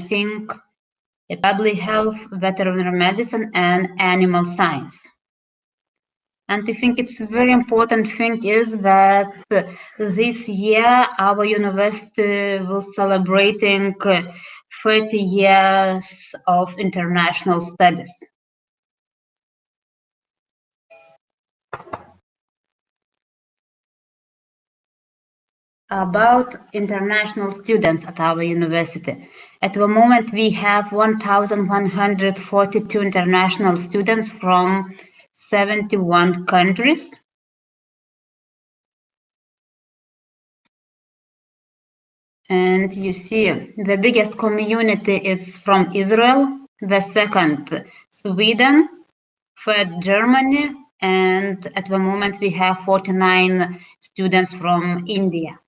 nursing, public health, veterinary medicine, and animal science. And I think it's a very important thing is that this year our university will celebrating 30 years of international studies. About international students at our university. At the moment, we have 1,142 international students from 71 countries. And you see, the biggest community is from Israel, the second, Sweden, third, Germany, and at the moment we have 49 students from India.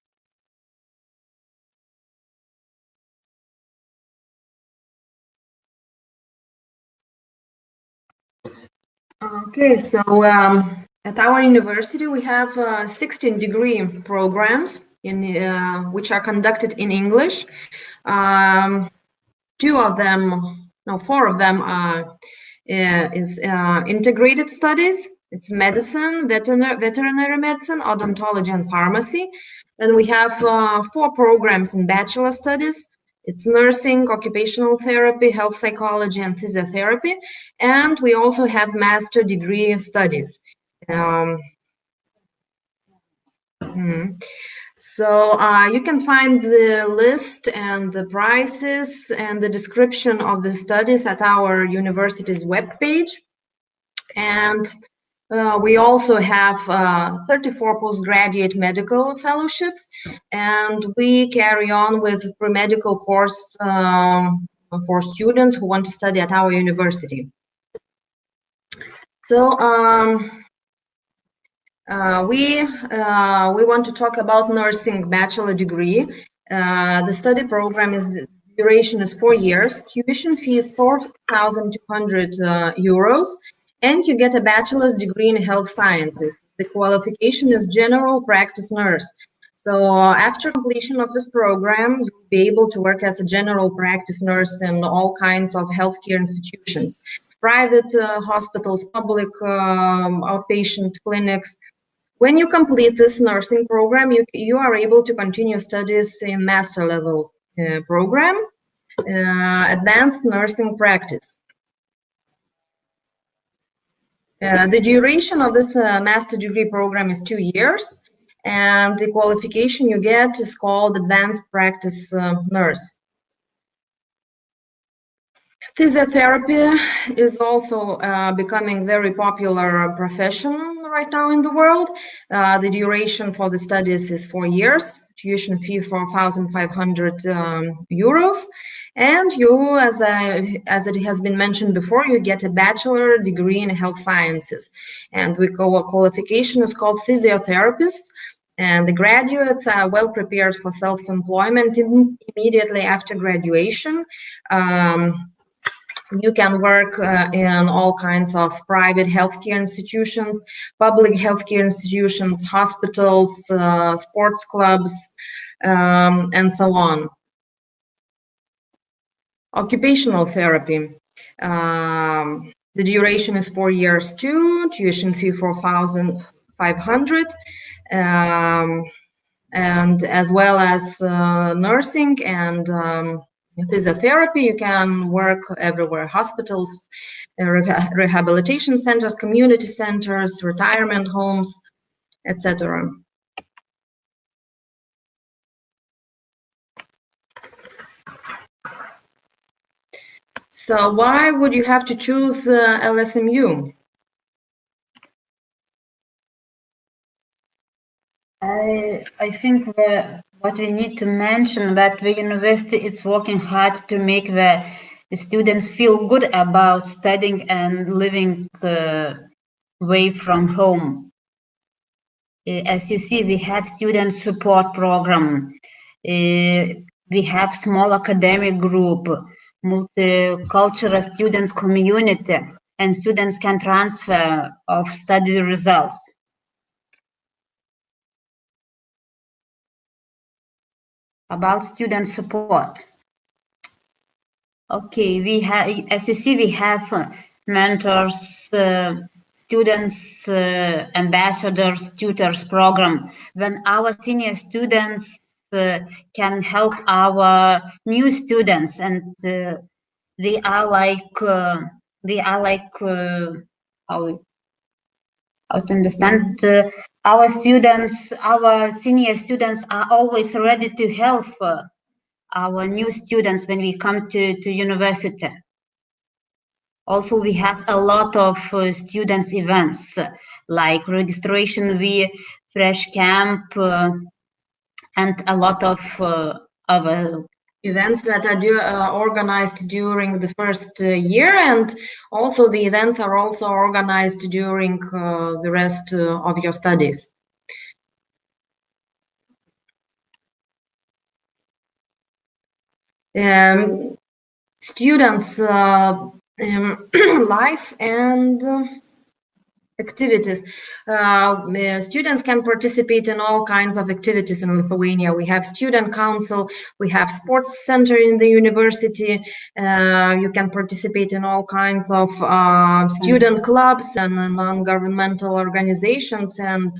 Okay, so at our university we have 16 degree programs in which are conducted in English. Four of them is integrated studies. It's medicine, veterinary medicine, odontology, and pharmacy. Then we have 4 programs in bachelor studies. It's nursing, occupational therapy, health psychology, and physiotherapy. And we also have master degree studies. So you can find the list and the prices and the description of the studies at our university's webpage. And we also have 34 postgraduate medical fellowships, and we carry on with pre-medical course for students who want to study at our university. So we want to talk about nursing bachelor degree. The study program duration is 4 years. Tuition fee is 4,200 euros. And you get a bachelor's degree in health sciences. The qualification is general practice nurse. So after completion of this program, you'll be able to work as a general practice nurse in all kinds of healthcare institutions, private hospitals, public outpatient clinics. When you complete this nursing program, you are able to continue studies in master level program, advanced nursing practice. The duration of this master degree program is 2 years, and the qualification you get is called advanced practice nurse. Physiotherapy is also becoming very popular profession right now in the world. The duration for the studies is 4 years, tuition fee 4,500 euros. And you, as it has been mentioned before, you get a bachelor degree in health sciences. And the qualification is called physiotherapist. And the graduates are well prepared for self-employment immediately after graduation. You can work in all kinds of private healthcare institutions, public healthcare institutions, hospitals, sports clubs, and so on. Occupational therapy. The duration is 4 years too, tuition fee 4,500, and as well as nursing and physiotherapy. You can work everywhere: hospitals, rehabilitation centers, community centers, retirement homes, etc. So why would you have to choose LSMU? I think what we need to mention that the university is working hard to make the students feel good about studying and living away from home. As you see, we have student support program. We have small academic group, multicultural students community, and students can transfer of study results. About student support. Okay, we have, as you see, we have mentors, students, ambassadors, tutors program. When our senior students can help our new students, and we are like how to understand. Our students, our senior students are always ready to help our new students when we come to university. Also, we have a lot of students events like registration week, fresh camp, and a lot of other events that are organized during the first year, and also the events are also organized during the rest of your studies. Students' life and activities. Students can participate in all kinds of activities in Lithuania. We have student council, we have sports center in the university. You can participate in all kinds of student clubs and non-governmental organizations, and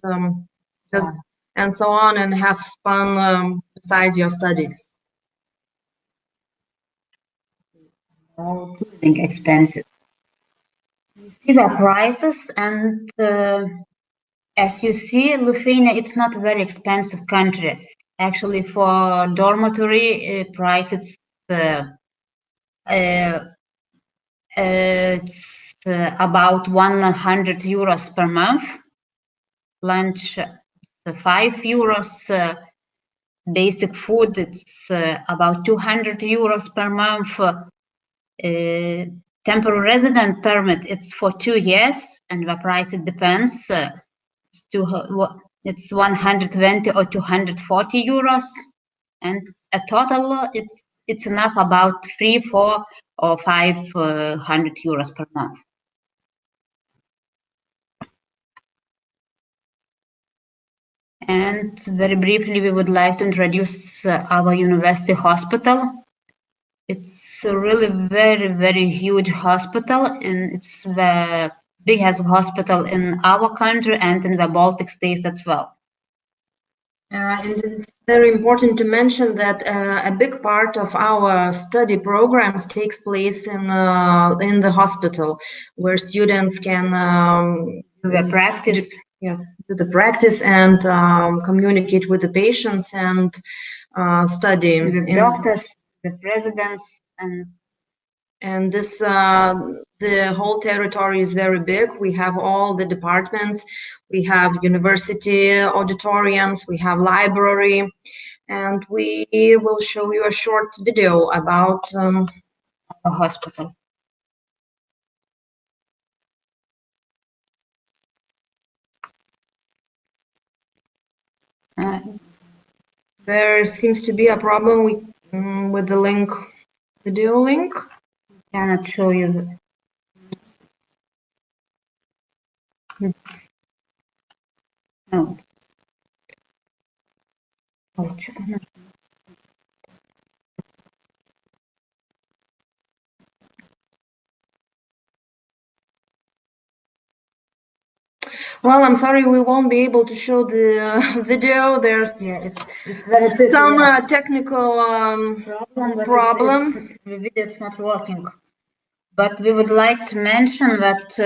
and so on, and have fun besides your studies. Living expenses. You see the prices, and as you see, Lithuania, it's not a very expensive country. Actually, for dormitory price, it's about 100 euros per month. Lunch, 5 euros. Basic food, it's about 200 euros per month. Temporary resident permit, it's for 2 years, and the price, it depends. It's 120 or 240 euros, and a total, it's enough about 3, 4, or 500 euros per month. And very briefly, we would like to introduce our university hospital. It's a really very, very huge hospital, and it's the biggest hospital in our country and in the Baltic states as well. And it's very important to mention that a big part of our study programs takes place in the hospital, where students can do the practice. Yes, do the practice and communicate with the patients and study with doctors, with residents, and this the whole territory is very big. We have all the departments, we have university auditoriums, we have library, and we will show you a short video about a hospital. There seems to be a problem with the link, video link. Cannot show you. No. Well, I'm sorry, we won't be able to show the video. There's it's very some technical problem. The video is not working. But we would like to mention that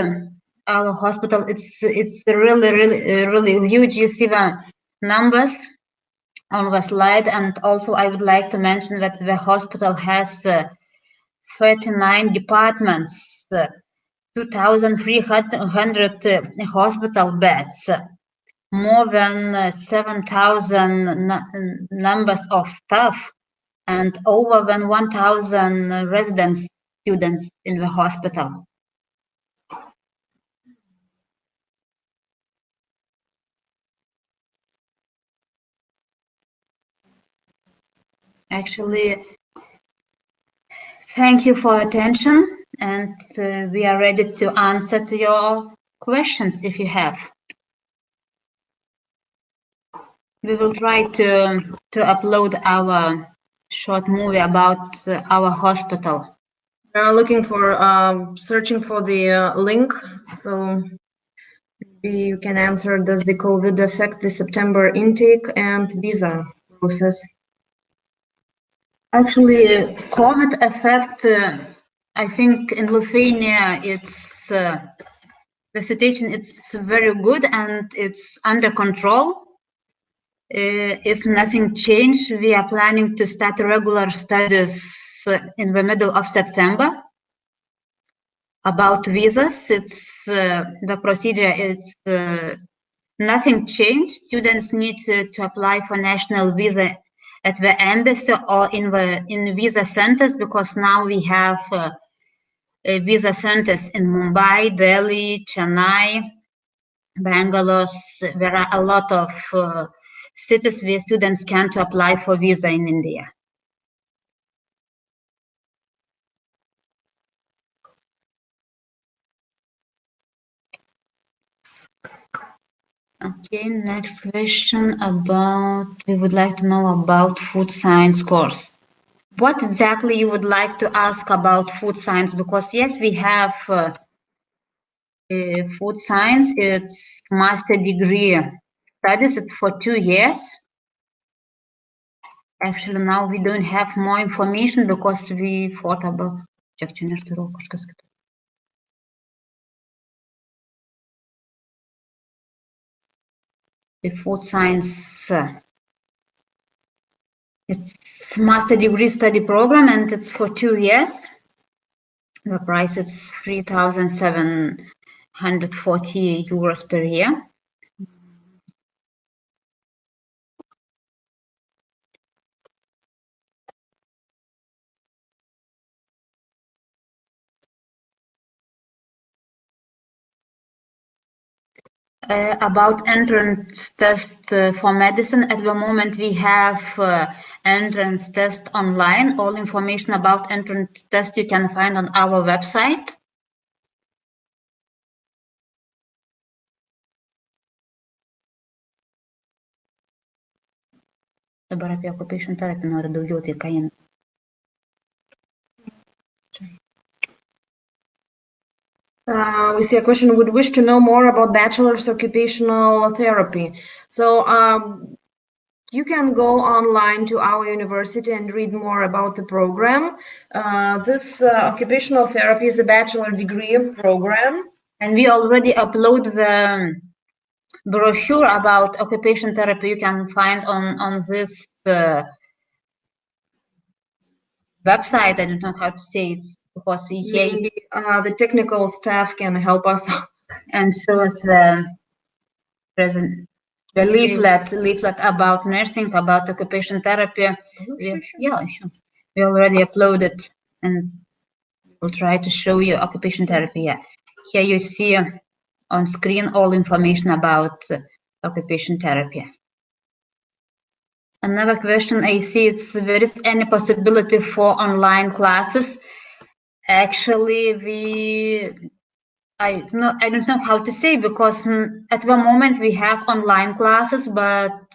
our hospital, it's really huge. You see the numbers on the slide, and also I would like to mention that the hospital has 39 departments, 2,300 hospital beds, more than 7,000 numbers of staff, and over than 1,000 residents, students in the hospital. Actually, thank you for attention, and we are ready to answer to your questions if you have. We will try to upload our short movie about our hospital. We are looking for searching for the link, so maybe you can answer, does the COVID affect the September intake and visa process? Actually, COVID effect, I think in Lithuania, it's the situation is very good and it's under control. If nothing changed, we are planning to start regular studies in the middle of September. About visas, it's the procedure is nothing changed. Students need to apply for national visa at the embassy or in visa centers, because now we have visa centers in Mumbai, Delhi, Chennai, Bangalore. There are a lot of cities where students can to apply for visa in India. Okay, next question we would like to know about food science course. What exactly you would like to ask about food science? Because yes, we have food science, it's master degree studies, it's for 2 years. Actually, now we don't have more information because we thought about the food science. It's master degree study program and it's for 2 years. The price is 3,740 euros per year. About entrance test for medicine, at the moment we have entrance test online. All information about entrance test you can find on our website. Dabar apie occupation therapy noriu daugiau, tai ką jie... We see a question, would wish to know more about bachelor's occupational therapy. So you can go online to our university and read more about the program. This occupational therapy is a bachelor degree program. And we already upload the brochure about occupation therapy. You can find on this website. I don't know how to say it, because maybe the technical staff can help us and show us the leaflet about nursing, about occupation therapy. We already uploaded, and we'll try to show you occupation therapy. Yeah. Here you see on screen all information about occupation therapy. Another question I see is, there is any possibility for online classes? Actually, I don't know how to say, because at the moment we have online classes, but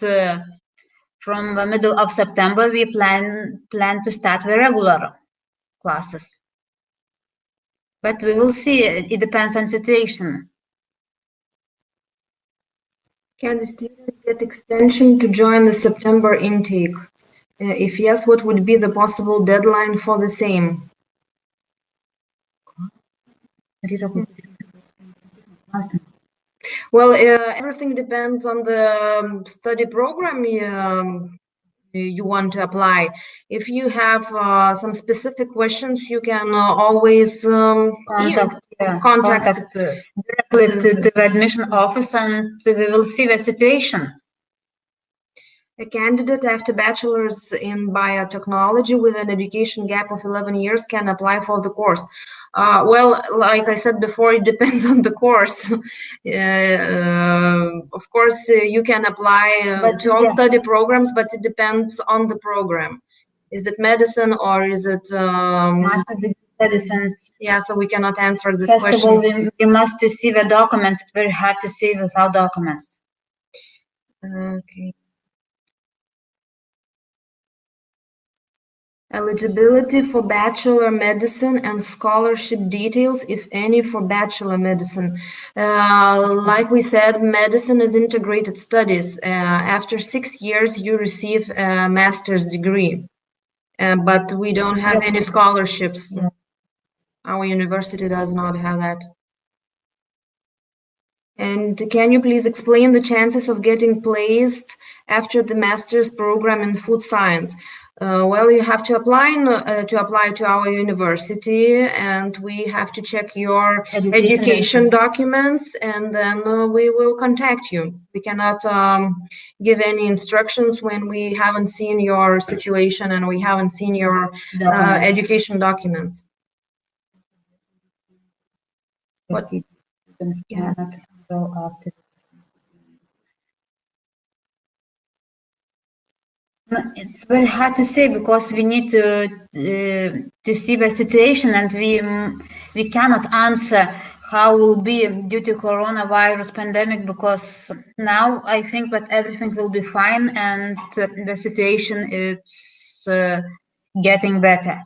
from the middle of September we plan to start the regular classes. But we will see. It depends on situation. Can the students get extension to join the September intake? If yes, what would be the possible deadline for the same? Well, everything depends on the study program you want to apply. If you have some specific questions, you can always contact directly to the admission office, and we will see the situation. A candidate after bachelor's in biotechnology with an education gap of 11 years can apply for the course. Well, like I said before, it depends on the course. Of course, you can apply to all study programs, but it depends on the program. Is it medicine or is it master's degree studies? Yeah, so we cannot answer this question. First of all, we must to see the documents. It's very hard to see without documents. Okay. Eligibility for bachelor medicine and scholarship details, if any, for bachelor medicine. Like we said, medicine is integrated studies. After 6 years, you receive a master's degree, but we don't have any scholarships. Our university does not have that. And can you please explain the chances of getting placed after the master's program in food science? Well, you have to apply to our university, and we have to check your education documents, and then we will contact you. We cannot give any instructions when we haven't seen your situation and we haven't seen your education documents. What? Yeah. Go after. It's very hard to say because we need to see the situation, and we cannot answer how will be due to coronavirus pandemic, because now I think that everything will be fine and the situation is getting better.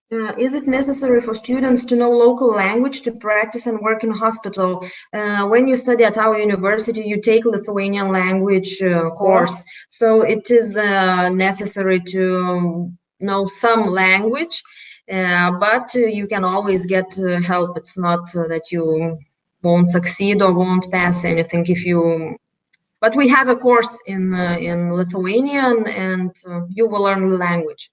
Is it necessary for students to know local language to practice and work in hospital? When you study at our university, you take Lithuanian language course, so it is necessary to know some language, but you can always get help. It's not that you won't succeed or won't pass anything if you. But we have a course in Lithuanian, and you will learn the language.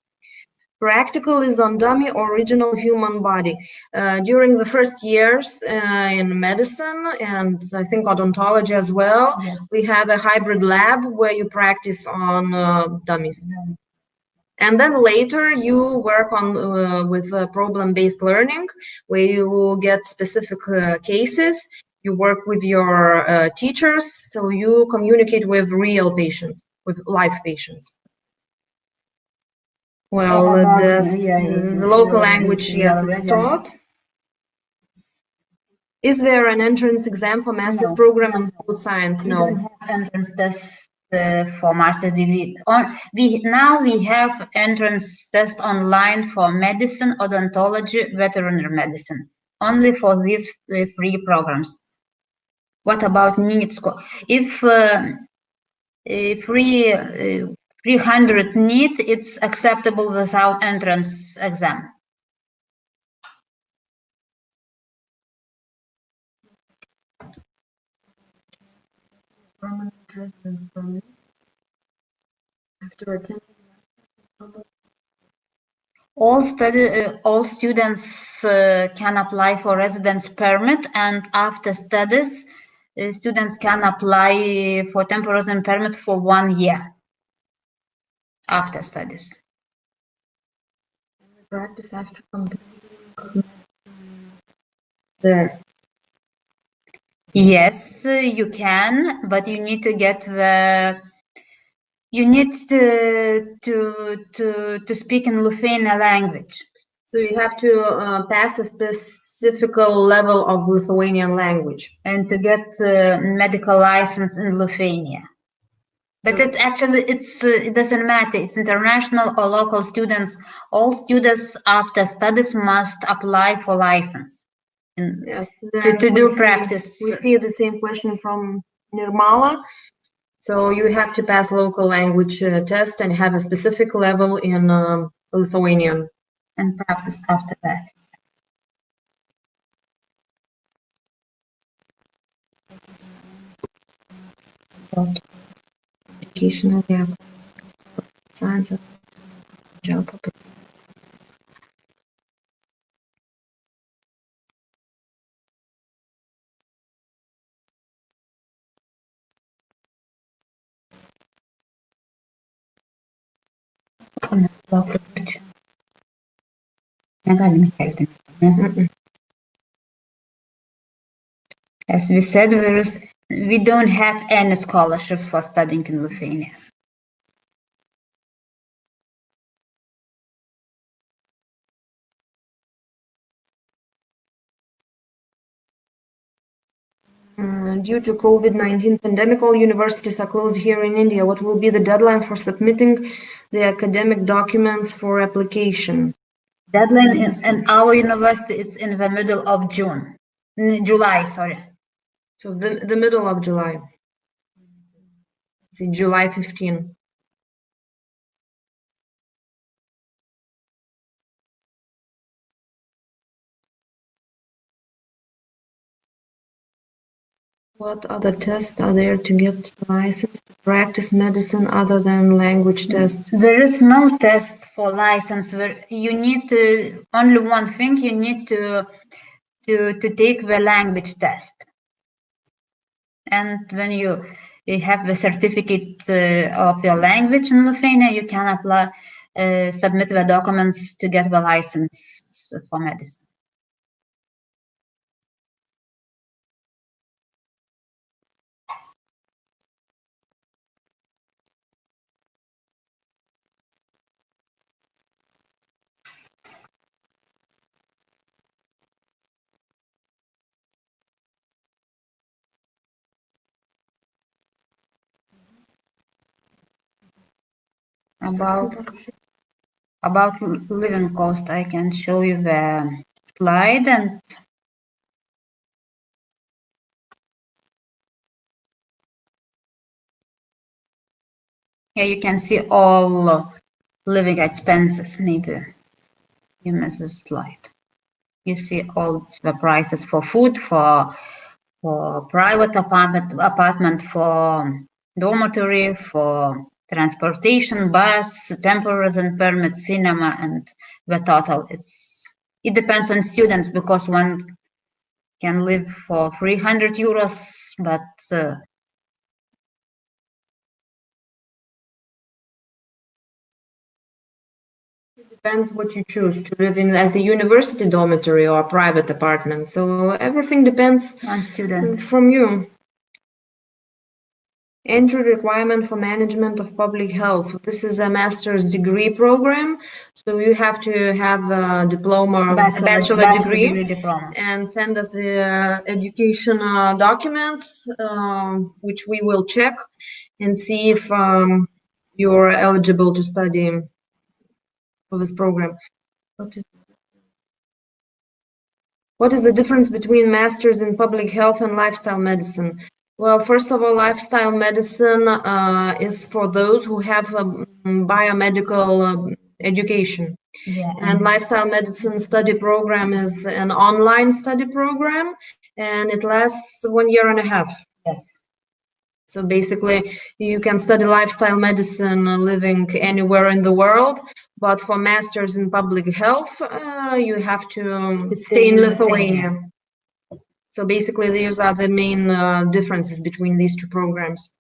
Practical is on dummy or original human body. During the first years in medicine, and I think odontology as well, yes, we have a hybrid lab where you practice on dummies. And then later you work on with problem-based learning, where you will get specific cases. You work with your teachers, so you communicate with real patients, with live patients. Well, the local language, yes, it's taught. Is there an entrance exam for master's program in food science? No. We don't have entrance test for master's degree. Now we have entrance test online for medicine, odontology, veterinary medicine, only for these 3 programs. What about NEET score? If 300 NEET, it's acceptable without entrance exam. Permanent residence permit after attending. All students can apply for residence permit, and after studies, students can apply for temporary residence permit for 1 year after studies. Practice after completing there. Yes, you can, but you need to get the. You need to speak in Lithuanian language. So you have to pass a specific level of Lithuanian language. And to get medical license in Lithuania. But it's actually, it doesn't matter. It's international or local students. All students after studies must apply for license. Yes, to do practice. We see the same question from Nirmala. So you have to pass local language test and have a specific level in Lithuanian. And practice after that. Educational gap, science, job. As we said, we don't have any scholarships for studying in Lithuania. Due to COVID-19 pandemic, all universities are closed here in India. What will be the deadline for submitting the academic documents for application? Deadline in our university is in the middle of July, sorry. So the middle of July. Say July 15. What other tests are there to get license to practice medicine other than language test? There is no test for license. You need to, only one thing, you need to take the language test. And when you have the certificate of your language in Lithuania, you can apply, submit the documents to get the license for medicine. About living cost, I can show you the slide, and here you can see all living expenses. Maybe you missed the slide. You see all the prices for food, for private apartment, for dormitory, for transportation, bus, temporary residence permit, cinema, and the total. It depends on students, because one can live for 300 euros, but it depends what you choose to live in, at the university dormitory or a private apartment. So everything depends on students. From you. Entry requirement for management of public health. This is a master's degree program, so you have to have a diploma, bachelor degree diploma, and send us the education documents, which we will check and see if you're eligible to study for this program. What is the difference between masters in public health and lifestyle medicine? Well, first of all, lifestyle medicine is for those who have a biomedical education. Yeah. And lifestyle medicine study program is an online study program, and it lasts 1.5 years. Yes. So basically, you can study lifestyle medicine living anywhere in the world, but for masters in public health, you have to stay in Lithuania. So basically, these are the main differences between these two programs.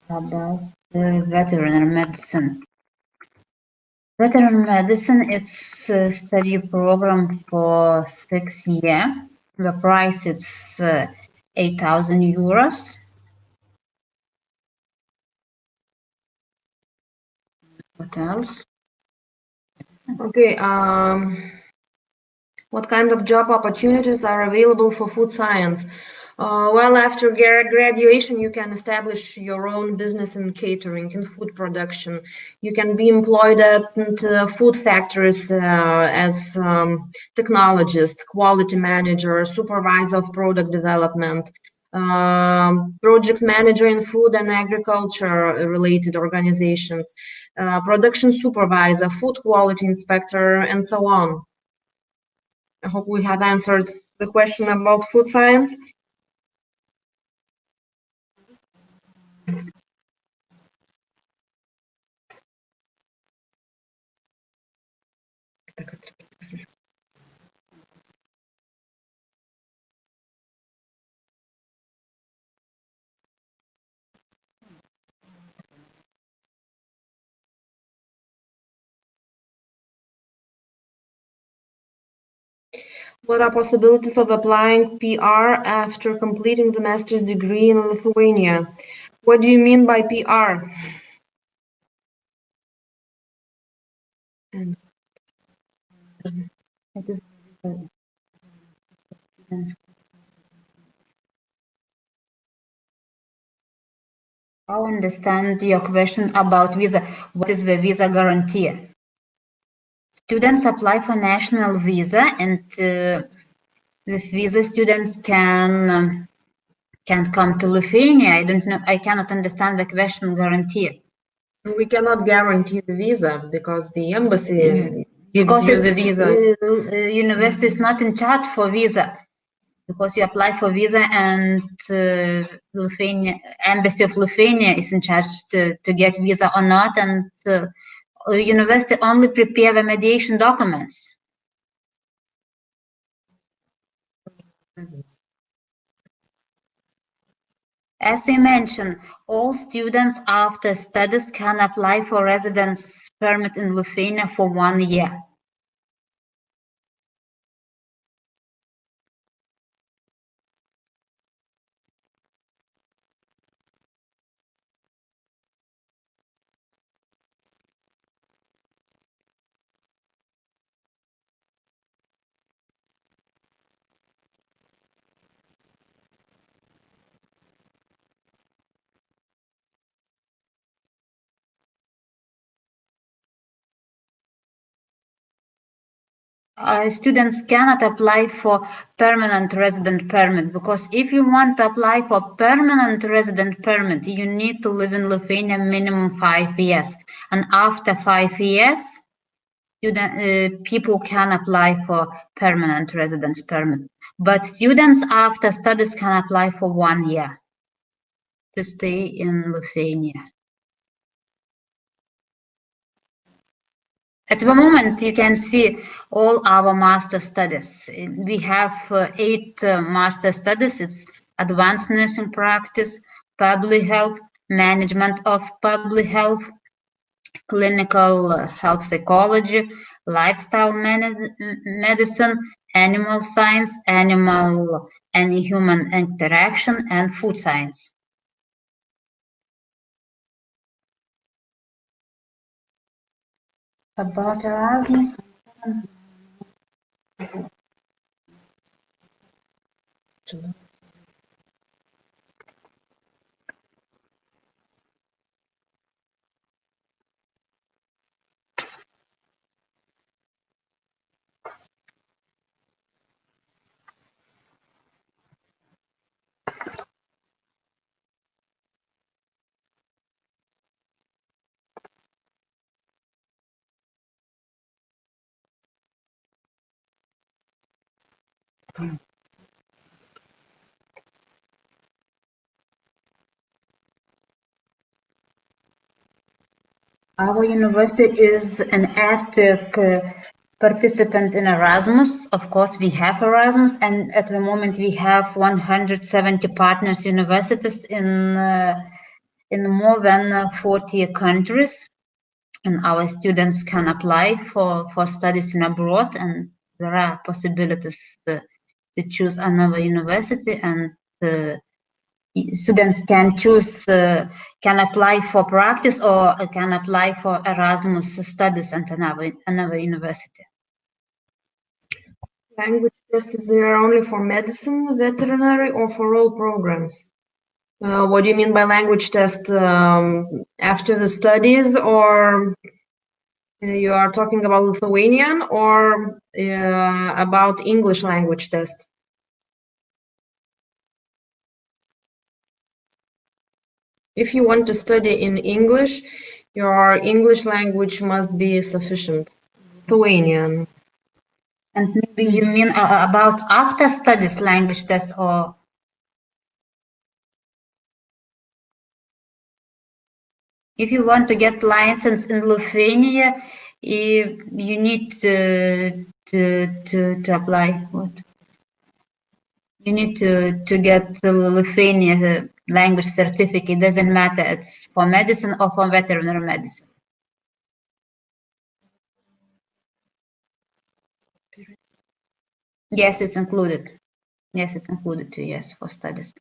About veterinary medicine. Veterinary medicine is a study program for 6 years. The price is 8,000 euros. What else? Okay. What kind of job opportunities are available for food science? Well, after graduation, you can establish your own business in catering and food production. You can be employed at food factories as technologist, quality manager, supervisor of product development. project manager in food and agriculture related organizations, production supervisor, food quality inspector, and so on. I hope we have answered the question about food science. What are possibilities of applying PR after completing the master's degree in Lithuania? What do you mean by PR? I understand your question about visa. What is the visa guarantee? Students apply for national visa, and with visa, students can come to Lithuania. I don't know. I cannot understand the question guarantee. We cannot guarantee the visa because the embassy gives you the visas. University is not in charge for visa, because you apply for visa, and Lithuania, embassy of Lithuania is in charge to get visa or not, and university only prepare the mediation documents. As I mentioned, all students after studies can apply for residence permit in Lithuania for 1 year. Students cannot apply for permanent resident permit, because if you want to apply for permanent resident permit, you need to live in Lithuania minimum 5 years, and after 5 years, people can apply for permanent residence permit. But students after studies can apply for 1 year to stay in Lithuania. At the moment, you can see all our master studies. We have 8 master studies. It's advanced nursing practice, public health, management of public health, clinical health psychology, lifestyle medicine, animal science, animal and human interaction, and food science. About Erasmus. Our university is an active participant in Erasmus. Of course, we have Erasmus, and at the moment we have 170 partners universities in more than 40 countries, and our students can apply for studies in abroad, and there are possibilities to choose another university, and students can choose, can apply for practice, or can apply for Erasmus studies at another university. Language test is there only for medicine, veterinary, or for all programs? What do you mean by language test? After the studies, or you are talking about Lithuanian, or about English language test? If you want to study in English, your English language must be sufficient. Lithuanian. And maybe you mean about after studies language test, or if you want to get license in Lithuania, you need to apply what? You need to get the Lithuania language certificate. Doesn't matter it's for medicine or for veterinary medicine. Yes, it's included. Yes, it's included too. Yes, for studies.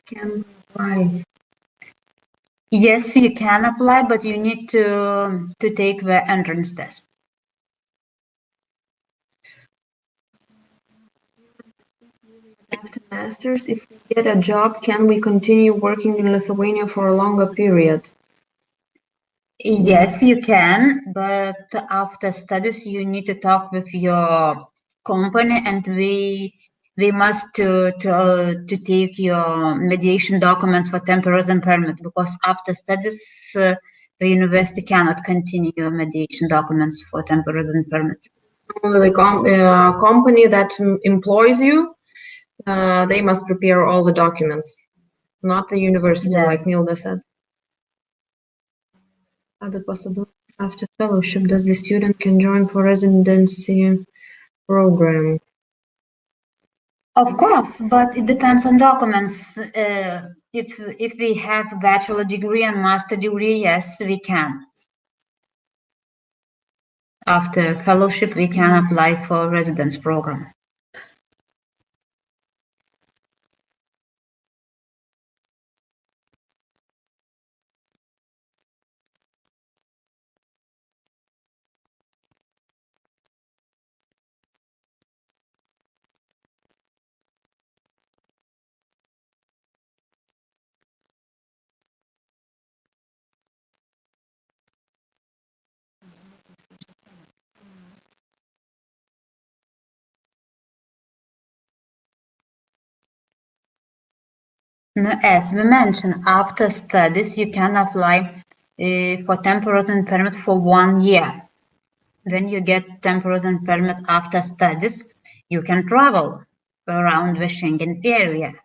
Can apply. Yes, you can apply, but you need to take the entrance test. After masters, if we get a job, can we continue working in Lithuania for a longer period? Yes, you can, but after studies, you need to talk with your company, and we must to take your mediation documents for temporary residence permit, because after studies, the university cannot continue your mediation documents for temporary residence permit. The company that employs you, they must prepare all the documents, not the university, Yeah. like Milda said. Other possibilities after fellowship, does the student can join for residency program? Of course, but it depends on documents. If we have a bachelor degree and master degree, yes, we can. After fellowship, we can apply for residence program. No, as we mentioned, after studies, you can apply for temporary residence permit for 1 year. When you get temporary residence permit after studies, you can travel around the Schengen area.